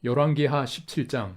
열왕기하 17장.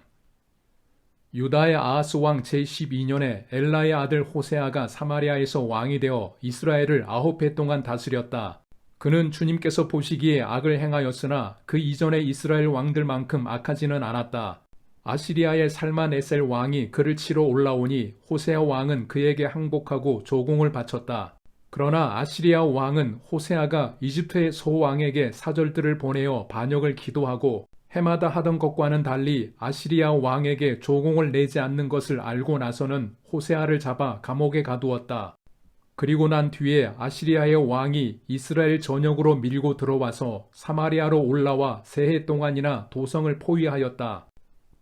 유다의 아하스 왕 제12년에 엘라의 아들 호세아가 사마리아에서 왕이 되어 이스라엘을 9해 동안 다스렸다. 그는 주님께서 보시기에 악을 행하였으나 그 이전에 이스라엘 왕들만큼 악하지는 않았다. 아시리아의 살만에셀 왕이 그를 치러 올라오니 호세아 왕은 그에게 항복하고 조공을 바쳤다. 그러나 아시리아 왕은 호세아가 이집트의 소왕에게 사절들을 보내어 반역을 기도하고 해마다 하던 것과는 달리 아시리아 왕에게 조공을 내지 않는 것을 알고 나서는 호세아를 잡아 감옥에 가두었다. 그리고 난 뒤에 아시리아의 왕이 이스라엘 전역으로 밀고 들어와서 사마리아로 올라와 세 해 동안이나 도성을 포위하였다.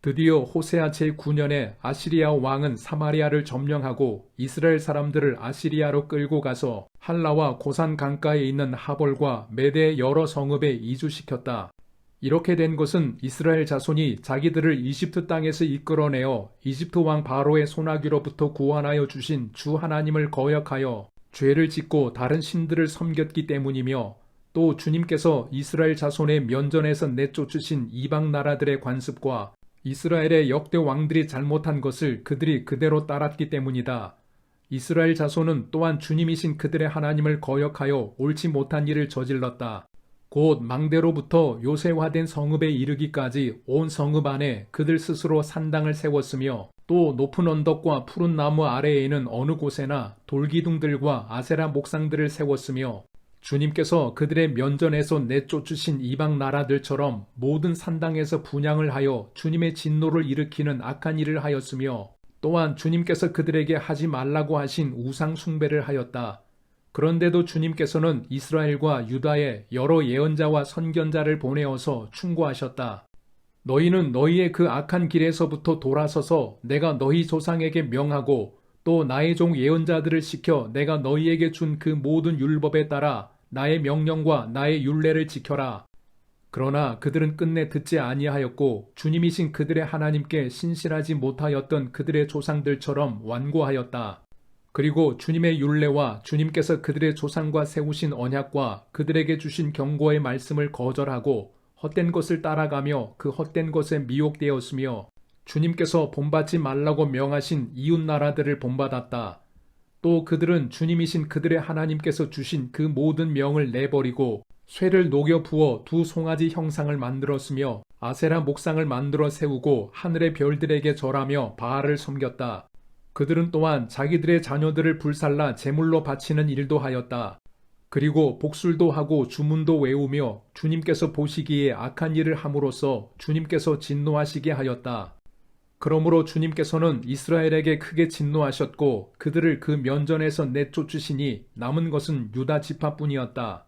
드디어 호세아 제9년에 아시리아 왕은 사마리아를 점령하고 이스라엘 사람들을 아시리아로 끌고 가서 할라와 고산 강가에 있는 하볼과 메대의 여러 성읍에 이주시켰다. 이렇게 된 것은 이스라엘 자손이 자기들을 이집트 땅에서 이끌어내어 이집트 왕 바로의 손아귀로부터 구원하여 주신 주 하나님을 거역하여 죄를 짓고 다른 신들을 섬겼기 때문이며, 또 주님께서 이스라엘 자손의 면전에서 내쫓으신 이방 나라들의 관습과 이스라엘의 역대 왕들이 잘못한 것을 그들이 그대로 따랐기 때문이다. 이스라엘 자손은 또한 주님이신 그들의 하나님을 거역하여 옳지 못한 일을 저질렀다. 곧 망대로부터 요새화된 성읍에 이르기까지 온 성읍 안에 그들 스스로 산당을 세웠으며, 또 높은 언덕과 푸른 나무 아래에 있는 어느 곳에나 돌기둥들과 아세라 목상들을 세웠으며, 주님께서 그들의 면전에서 내쫓으신 이방 나라들처럼 모든 산당에서 분향을 하여 주님의 진노를 일으키는 악한 일을 하였으며, 또한 주님께서 그들에게 하지 말라고 하신 우상 숭배를 하였다. 그런데도 주님께서는 이스라엘과 유다에 여러 예언자와 선견자를 보내어서 충고하셨다. 너희는 너희의 그 악한 길에서부터 돌아서서 내가 너희 조상에게 명하고 또 나의 종 예언자들을 시켜 내가 너희에게 준 그 모든 율법에 따라 나의 명령과 나의 율례를 지켜라. 그러나 그들은 끝내 듣지 아니하였고 주님이신 그들의 하나님께 신실하지 못하였던 그들의 조상들처럼 완고하였다. 그리고 주님의 율례와 주님께서 그들의 조상과 세우신 언약과 그들에게 주신 경고의 말씀을 거절하고 헛된 것을 따라가며 그 헛된 것에 미혹되었으며, 주님께서 본받지 말라고 명하신 이웃 나라들을 본받았다. 또 그들은 주님이신 그들의 하나님께서 주신 그 모든 명을 내버리고 쇠를 녹여 부어 두 송아지 형상을 만들었으며 아세라 목상을 만들어 세우고 하늘의 별들에게 절하며 바알을 섬겼다. 그들은 또한 자기들의 자녀들을 불살라 제물로 바치는 일도 하였다. 그리고 복술도 하고 주문도 외우며 주님께서 보시기에 악한 일을 함으로써 주님께서 진노하시게 하였다. 그러므로 주님께서는 이스라엘에게 크게 진노하셨고 그들을 그 면전에서 내쫓으시니 남은 것은 유다 지파뿐이었다.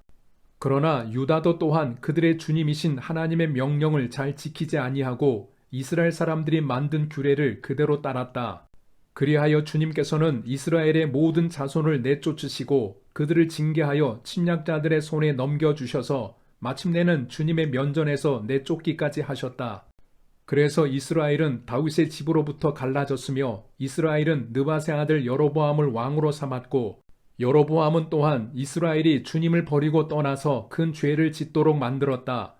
그러나 유다도 또한 그들의 주님이신 하나님의 명령을 잘 지키지 아니하고 이스라엘 사람들이 만든 규례를 그대로 따랐다. 그리하여 주님께서는 이스라엘의 모든 자손을 내쫓으시고 그들을 징계하여 침략자들의 손에 넘겨주셔서 마침내는 주님의 면전에서 내쫓기까지 하셨다. 그래서 이스라엘은 다윗의 집으로부터 갈라졌으며 이스라엘은 느밧의 아들 여로보암을 왕으로 삼았고, 여로보암은 또한 이스라엘이 주님을 버리고 떠나서 큰 죄를 짓도록 만들었다.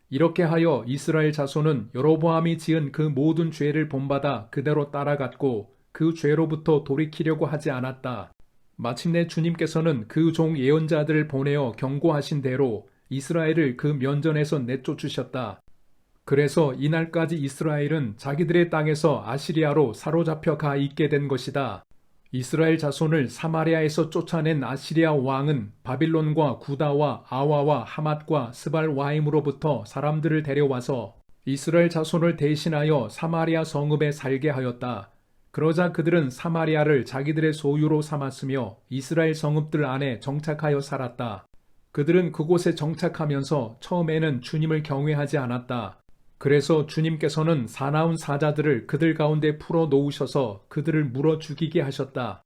이렇게 하여 이스라엘 자손은 여로보암이 지은 그 모든 죄를 본받아 그대로 따라갔고 그 죄로부터 돌이키려고 하지 않았다. 마침내 주님께서는 그 종 예언자들을 보내어 경고하신 대로 이스라엘을 그 면전에서 내쫓으셨다. 그래서 이날까지 이스라엘은 자기들의 땅에서 아시리아로 사로잡혀 가 있게 된 것이다. 이스라엘 자손을 사마리아에서 쫓아낸 아시리아 왕은 바빌론과 구다와 아와와 하맛과 스발와임으로부터 사람들을 데려와서 이스라엘 자손을 대신하여 사마리아 성읍에 살게 하였다. 그러자 그들은 사마리아를 자기들의 소유로 삼았으며 이스라엘 성읍들 안에 정착하여 살았다. 그들은 그곳에 정착하면서 처음에는 주님을 경외하지 않았다. 그래서 주님께서는 사나운 사자들을 그들 가운데 풀어 놓으셔서 그들을 물어 죽이게 하셨다.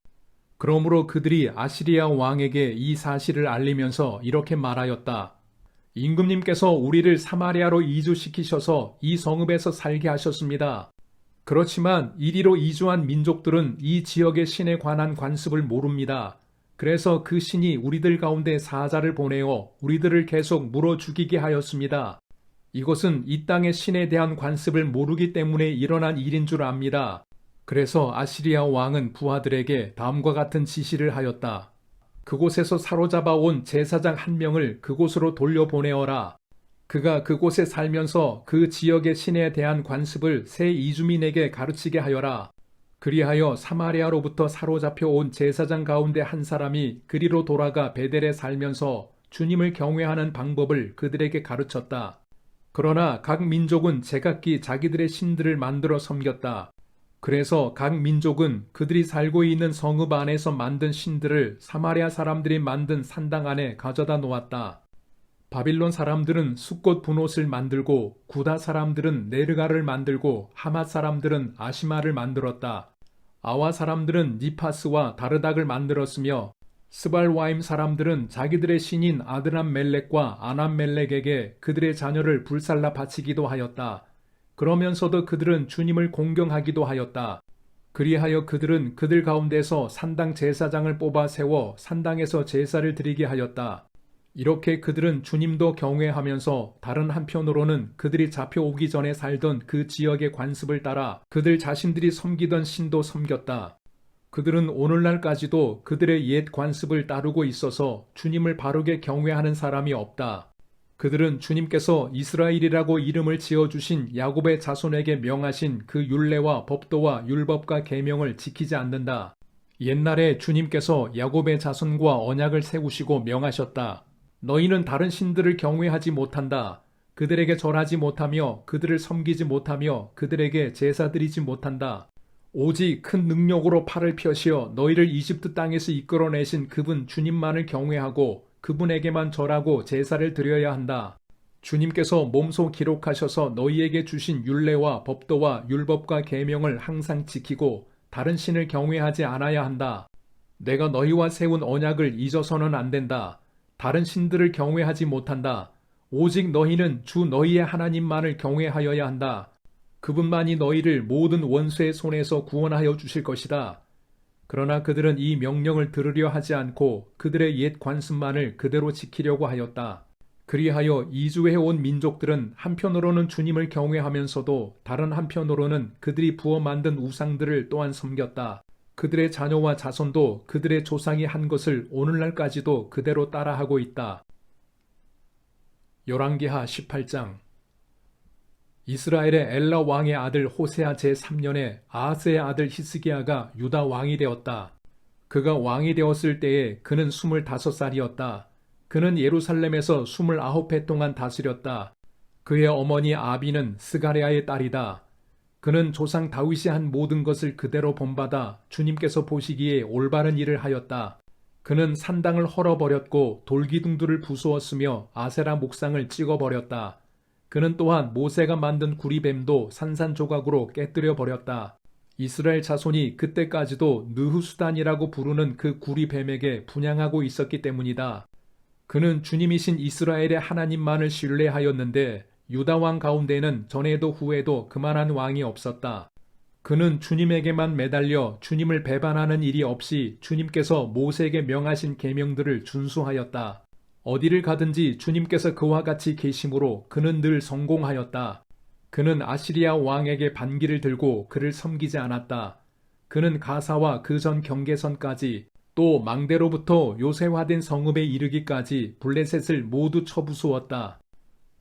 그러므로 그들이 아시리아 왕에게 이 사실을 알리면서 이렇게 말하였다. 임금님께서 우리를 사마리아로 이주시키셔서 이 성읍에서 살게 하셨습니다. 그렇지만 이리로 이주한 민족들은 이 지역의 신에 관한 관습을 모릅니다. 그래서 그 신이 우리들 가운데 사자를 보내어 우리들을 계속 물어 죽이게 하였습니다. 이것은 이 땅의 신에 대한 관습을 모르기 때문에 일어난 일인 줄 압니다. 그래서 아시리아 왕은 부하들에게 다음과 같은 지시를 하였다. 그곳에서 사로잡아 온 제사장 한 명을 그곳으로 돌려보내어라. 그가 그곳에 살면서 그 지역의 신에 대한 관습을 새 이주민에게 가르치게 하여라. 그리하여 사마리아로부터 사로잡혀 온 제사장 가운데 한 사람이 그리로 돌아가 베델에 살면서 주님을 경외하는 방법을 그들에게 가르쳤다. 그러나 각 민족은 제각기 자기들의 신들을 만들어 섬겼다. 그래서 각 민족은 그들이 살고 있는 성읍 안에서 만든 신들을 사마리아 사람들이 만든 산당 안에 가져다 놓았다. 바빌론 사람들은 숫꽃 분옷을 만들고 구다 사람들은 네르가를 만들고 하맛 사람들은 아시마를 만들었다. 아와 사람들은 니파스와 다르닥을 만들었으며 스발와임 사람들은 자기들의 신인 아드람멜렉과 아남멜렉에게 그들의 자녀를 불살라 바치기도 하였다. 그러면서도 그들은 주님을 공경하기도 하였다. 그리하여 그들은 그들 가운데서 산당 제사장을 뽑아 세워 산당에서 제사를 드리게 하였다. 이렇게 그들은 주님도 경외하면서 다른 한편으로는 그들이 잡혀오기 전에 살던 그 지역의 관습을 따라 그들 자신들이 섬기던 신도 섬겼다. 그들은 오늘날까지도 그들의 옛 관습을 따르고 있어서 주님을 바르게 경외하는 사람이 없다. 그들은 주님께서 이스라엘이라고 이름을 지어주신 야곱의 자손에게 명하신 그 율례와 법도와 율법과 계명을 지키지 않는다. 옛날에 주님께서 야곱의 자손과 언약을 세우시고 명하셨다. 너희는 다른 신들을 경외하지 못한다. 그들에게 절하지 못하며 그들을 섬기지 못하며 그들에게 제사 드리지 못한다. 오직 큰 능력으로 팔을 펴시어 너희를 이집트 땅에서 이끌어내신 그분 주님만을 경외하고 그분에게만 절하고 제사를 드려야 한다. 주님께서 몸소 기록하셔서 너희에게 주신 율례와 법도와 율법과 계명을 항상 지키고 다른 신을 경외하지 않아야 한다. 내가 너희와 세운 언약을 잊어서는 안 된다. 다른 신들을 경외하지 못한다. 오직 너희는 주 너희의 하나님만을 경외하여야 한다. 그분만이 너희를 모든 원수의 손에서 구원하여 주실 것이다. 그러나 그들은 이 명령을 들으려 하지 않고 그들의 옛 관습만을 그대로 지키려고 하였다. 그리하여 이주해 온 민족들은 한편으로는 주님을 경외하면서도 다른 한편으로는 그들이 부어 만든 우상들을 또한 섬겼다. 그들의 자녀와 자손도 그들의 조상이 한 것을 오늘날까지도 그대로 따라하고 있다. 열왕기하 18장. 이스라엘의 엘라 왕의 아들 호세아 제3년에 아하스의 아들 히스기야가 유다 왕이 되었다. 그가 왕이 되었을 때에 그는 25살이었다. 그는 예루살렘에서 29해 동안 다스렸다. 그의 어머니 아비는 스가랴의 딸이다. 그는 조상 다윗이 한 모든 것을 그대로 본받아 주님께서 보시기에 올바른 일을 하였다. 그는 산당을 헐어버렸고 돌기둥들을 부수었으며 아세라 목상을 찍어버렸다. 그는 또한 모세가 만든 구리뱀도 산산조각으로 깨뜨려 버렸다. 이스라엘 자손이 그때까지도 느후수단이라고 부르는 그 구리뱀에게 분향하고 있었기 때문이다. 그는 주님이신 이스라엘의 하나님만을 신뢰하였는데 유다 왕 가운데는 전에도 후에도 그만한 왕이 없었다. 그는 주님에게만 매달려 주님을 배반하는 일이 없이 주님께서 모세에게 명하신 계명들을 준수하였다. 어디를 가든지 주님께서 그와 같이 계심으로 그는 늘 성공하였다. 그는 아시리아 왕에게 반기를 들고 그를 섬기지 않았다. 그는 가사와 그 전 경계선까지 또 망대로부터 요새화된 성읍에 이르기까지 블레셋을 모두 쳐부수었다.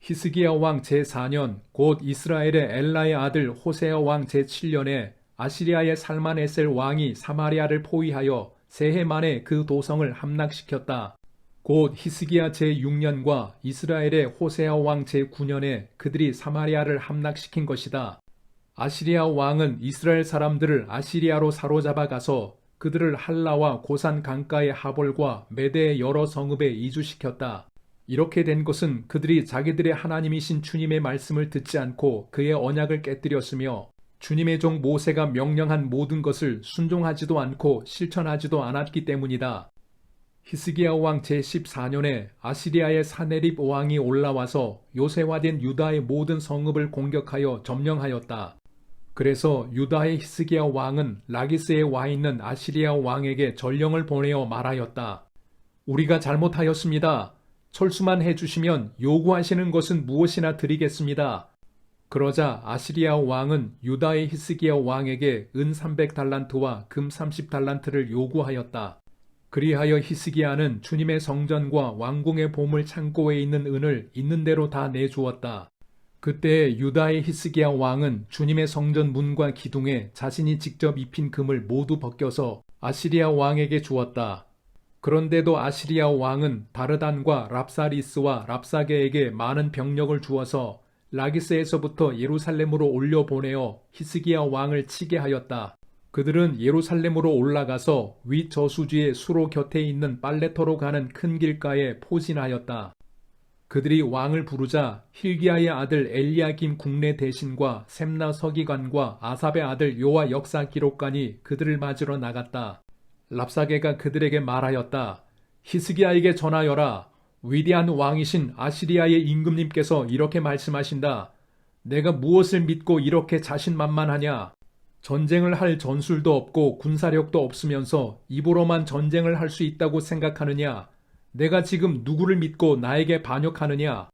히스기야 왕 제4년 곧 이스라엘의 엘라의 아들 호세아 왕 제7년에 아시리아의 살만에셀 왕이 사마리아를 포위하여 새해 만에 그 도성을 함락시켰다. 곧 히스기야 제6년과 이스라엘의 호세아 왕 제9년에 그들이 사마리아를 함락시킨 것이다. 아시리아 왕은 이스라엘 사람들을 아시리아로 사로잡아 가서 그들을 할라와 고산 강가의 하볼과 메대의 여러 성읍에 이주시켰다. 이렇게 된 것은 그들이 자기들의 하나님이신 주님의 말씀을 듣지 않고 그의 언약을 깨뜨렸으며 주님의 종 모세가 명령한 모든 것을 순종하지도 않고 실천하지도 않았기 때문이다. 히스기야 왕 제14년에 아시리아의 사네립 왕이 올라와서 요새화된 유다의 모든 성읍을 공격하여 점령하였다. 그래서 유다의 히스기야 왕은 라기스에 와 있는 아시리아 왕에게 전령을 보내어 말하였다. 우리가 잘못하였습니다. 철수만 해주시면 요구하시는 것은 무엇이나 드리겠습니다. 그러자 아시리아 왕은 유다의 히스기야 왕에게 은 300달란트와 금 30달란트를 요구하였다. 그리하여 히스기야는 주님의 성전과 왕궁의 보물 창고에 있는 은을 있는 대로 다 내주었다. 그때 유다의 히스기야 왕은 주님의 성전 문과 기둥에 자신이 직접 입힌 금을 모두 벗겨서 아시리아 왕에게 주었다. 그런데도 아시리아 왕은 다르단과 랍사리스와 랍사게에게 많은 병력을 주어서 라기스에서부터 예루살렘으로 올려보내어 히스기야 왕을 치게 하였다. 그들은 예루살렘으로 올라가서 윗 저수지의 수로 곁에 있는 빨레터로 가는 큰 길가에 포진하였다. 그들이 왕을 부르자 힐기야의 아들 엘리야김 국내 대신과 셈나 서기관과 아삽의 아들 요아 역사 기록관이 그들을 맞으러 나갔다. 랍사게가 그들에게 말하였다. 히스기야에게 전하여라. 위대한 왕이신 아시리아의 임금님께서 이렇게 말씀하신다. 내가 무엇을 믿고 이렇게 자신만만하냐? 전쟁을 할 전술도 없고 군사력도 없으면서 입으로만 전쟁을 할 수 있다고 생각하느냐? 내가 지금 누구를 믿고 나에게 반역하느냐?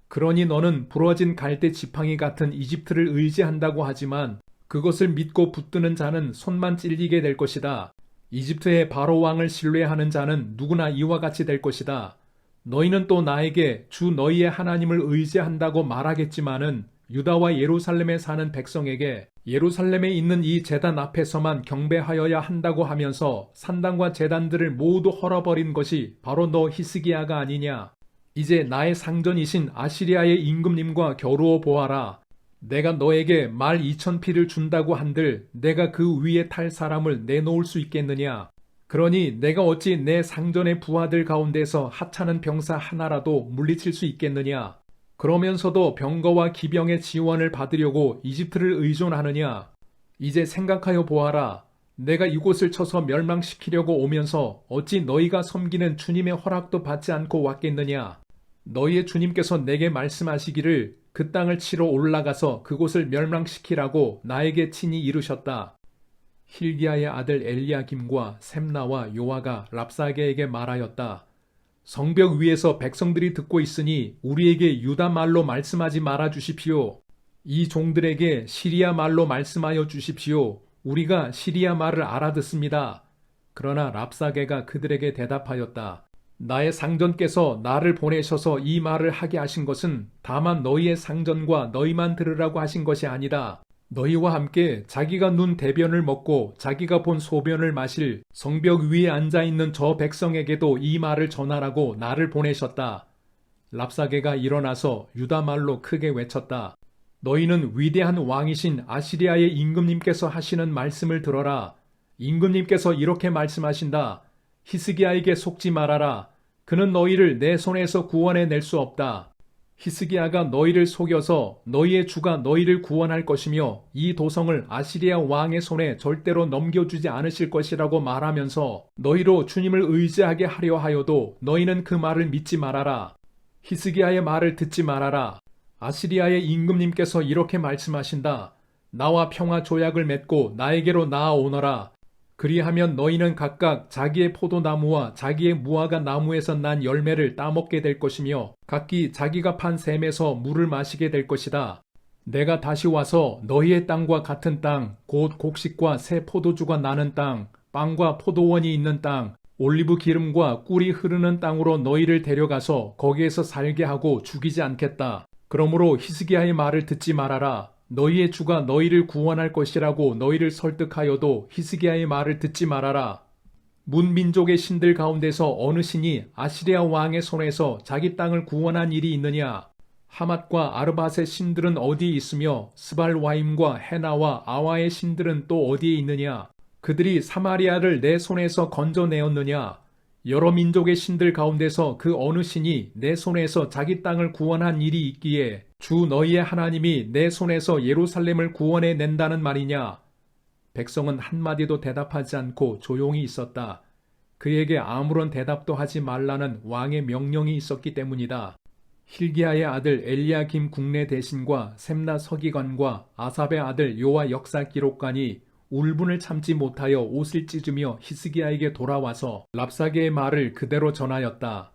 그러니 너는 부러진 갈대 지팡이 같은 이집트를 의지한다고 하지만 그것을 믿고 붙드는 자는 손만 찔리게 될 것이다. 이집트의 바로 왕을 신뢰하는 자는 누구나 이와 같이 될 것이다. 너희는 또 나에게 주 너희의 하나님을 의지한다고 말하겠지만은 유다와 예루살렘에 사는 백성에게 예루살렘에 있는 이 제단 앞에서만 경배하여야 한다고 하면서 산당과 제단들을 모두 헐어버린 것이 바로 너 히스기야가 아니냐. 이제 나의 상전이신 아시리아의 임금님과 겨루어 보아라. 내가 너에게 말 2,000피를 준다고 한들 내가 그 위에 탈 사람을 내놓을 수 있겠느냐. 그러니 내가 어찌 내 상전의 부하들 가운데서 하찮은 병사 하나라도 물리칠 수 있겠느냐. 그러면서도 병거와 기병의 지원을 받으려고 이집트를 의존하느냐. 이제 생각하여 보아라. 내가 이곳을 쳐서 멸망시키려고 오면서 어찌 너희가 섬기는 주님의 허락도 받지 않고 왔겠느냐. 너희의 주님께서 내게 말씀하시기를 그 땅을 치러 올라가서 그곳을 멸망시키라고 나에게 친히 이르셨다. 힐기야의 아들 엘리야김과 셈나와 요아가 랍사게에게 말하였다. 성벽 위에서 백성들이 듣고 있으니 우리에게 유다 말로 말씀하지 말아 주십시오. 이 종들에게 시리아 말로 말씀하여 주십시오. 우리가 시리아 말을 알아듣습니다. 그러나 랍사게가 그들에게 대답하였다. 나의 상전께서 나를 보내셔서 이 말을 하게 하신 것은 다만 너희의 상전과 너희만 들으라고 하신 것이 아니다. 너희와 함께 자기가 눈 대변을 먹고 자기가 본 소변을 마실 성벽 위에 앉아있는 저 백성에게도 이 말을 전하라고 나를 보내셨다. 랍사게가 일어나서 유다 말로 크게 외쳤다. 너희는 위대한 왕이신 아시리아의 임금님께서 하시는 말씀을 들어라. 임금님께서 이렇게 말씀하신다. 히스기야에게 속지 말아라. 그는 너희를 내 손에서 구원해 낼 수 없다. 히스기야가 너희를 속여서 너희의 주가 너희를 구원할 것이며 이 도성을 아시리아 왕의 손에 절대로 넘겨주지 않으실 것이라고 말하면서 너희로 주님을 의지하게 하려 하여도 너희는 그 말을 믿지 말아라. 히스기야의 말을 듣지 말아라. 아시리아의 임금님께서 이렇게 말씀하신다. 나와 평화 조약을 맺고 나에게로 나아오너라. 그리하면 너희는 각각 자기의 포도나무와 자기의 무화과 나무에서 난 열매를 따먹게 될 것이며 각기 자기가 판 샘에서 물을 마시게 될 것이다. 내가 다시 와서 너희의 땅과 같은 땅, 곧 곡식과 새 포도주가 나는 땅, 빵과 포도원이 있는 땅, 올리브 기름과 꿀이 흐르는 땅으로 너희를 데려가서 거기에서 살게 하고 죽이지 않겠다. 그러므로 히스기야의 말을 듣지 말아라. 너희의 주가 너희를 구원할 것이라고 너희를 설득하여도 히스기야의 말을 듣지 말아라. 문민족의 신들 가운데서 어느 신이 아시리아 왕의 손에서 자기 땅을 구원한 일이 있느냐? 하맛과 아르밧의 신들은 어디에 있으며 스발와임과 헤나와 아와의 신들은 또 어디에 있느냐? 그들이 사마리아를 내 손에서 건져내었느냐? 여러 민족의 신들 가운데서 그 어느 신이 내 손에서 자기 땅을 구원한 일이 있기에 주 너희의 하나님이 내 손에서 예루살렘을 구원해 낸다는 말이냐? 백성은 한마디도 대답하지 않고 조용히 있었다. 그에게 아무런 대답도 하지 말라는 왕의 명령이 있었기 때문이다. 힐기야의 아들 엘리야김 국내 대신과 셈나 서기관과 아삽의 아들 요아 역사 기록관이 울분을 참지 못하여 옷을 찢으며 히스기야에게 돌아와서 랍사게의 말을 그대로 전하였다.